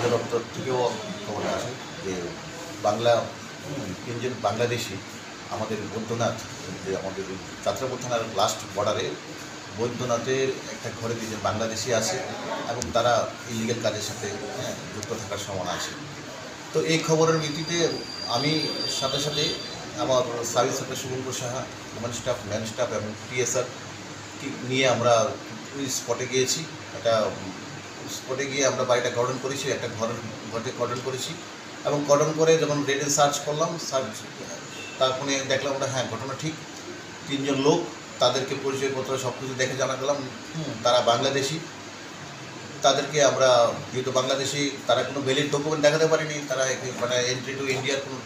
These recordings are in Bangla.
গোয়েন্দা দপ্তর থেকেও খবর আসে যে বাংলা 3 জন বাংলাদেশি আমাদের বৈদ্যনাথ, যে আমাদের যাত্রাপুর থানার লাস্ট বর্ডারে বৈদ্যনাথের একটা ঘরে 2 জন বাংলাদেশি আছে এবং তারা ইলিগাল কাজের সাথে যুক্ত থাকার সম্ভাবনা আছে। তো এই খবরের ভিত্তিতে আমি সাথে সাথে আমার sub inspector Shubhankar Saha, women staff, man staff এবং টিএসআর নিয়ে আমরা ওই স্পটে গিয়েছি। একটা স্পটে গিয়ে আমরা বাড়িটা কর্ডন করেছি, একটা ঘরকে কর্ডন করেছি এবং কর্ডন করে যখন রেডে সার্চ করলাম, তারপরে দেখলাম আমরা হ্যাঁ ঘটনা ঠিক, 3 জন লোক, তাদেরকে পরিচয়পত্র সব কিছু দেখে জানা গেলাম তারা বাংলাদেশি। তাদেরকে আমরা যেহেতু বাংলাদেশি, তারা কোনো ভ্যালিড ডকুমেন্ট দেখাতে পারেনি, তারা মানে এন্ট্রি টু ইন্ডিয়ার কোনো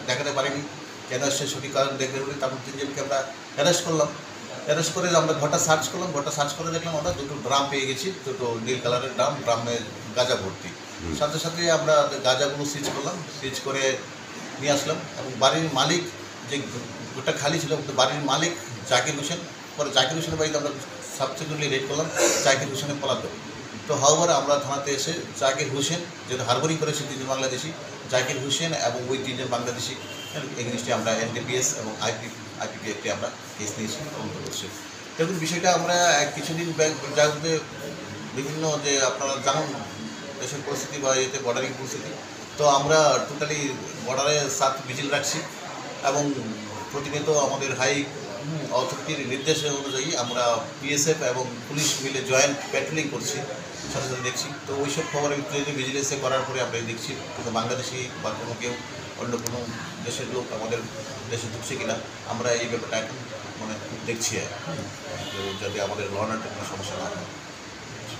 দেখাতে পারেনি, কেন সে সঠিক কারণ দেখে বলে তারপর 3 জনকে আমরা অ্যারেস্ট করলাম। অ্যারেস্ট করে আমরা ঘরটা সার্চ করলাম, ঘরটা সার্চ করে দেখলাম আমরা 2টো ড্রাম পেয়ে গেছি, 2টো নীল কালারের ড্রামে গাঁজা ভর্তি। সাথে সাথে আমরা গাঁজাগুলো সিজ করলাম, সিজ করে নিয়ে আসলাম এবং বাড়ির মালিক, যে ঘরটা খালি ছিল, বাড়ির মালিক জাকির হোসেন, পরে জাকির হোসেনের বাড়িতে আমরা সাবসিকুয়েন্টলি রেড করলাম, জাকির হোসেনের পলাতক। তো হাওয়ার আমরা থানাতে এসে জাকির হোসেন, যেহেতু হারবারিং করেছে 3 জন বাংলাদেশি, জাকির হোসেন এবং ওই 3 জন বাংলাদেশি এগেনিস্টে আমরা এনডিপিএস এবং আইপিপি একটি আমরা কেস নিয়েছি, তদন্ত করছি। দেখুন বিষয়টা আমরা কিছুদিন যাতে বিভিন্ন যে আপনারা জানুন দেশের পরিস্থিতি বা এতে বর্ডারিং পরিস্থিতি, তো আমরা টোটালি বর্ডারে 7 ভিজিল রাখছি এবং প্রতিনিয়ত আমাদের হাই অথরিটির নির্দেশ অনুযায়ী আমরা বিএসএফ এবং পুলিশ মিলে জয়েন্ট প্যাট্রোলিং করছি, সাথে সাথে দেখছি। তো ওইসব খবরের ভিত্তিতে ভিজিলেন্সে করার পরে আমরা দেখছি কোনো বাংলাদেশি বা কোনো কেউ অন্য কোনো দেশের লোক আমাদের দেশে ঢুকছে কিনা, আমরা এই ব্যাপারটা এখন মানে দেখছি যাতে আমাদের ল অ্যান্ড অর্ডারের কোনো সমস্যা না হয়।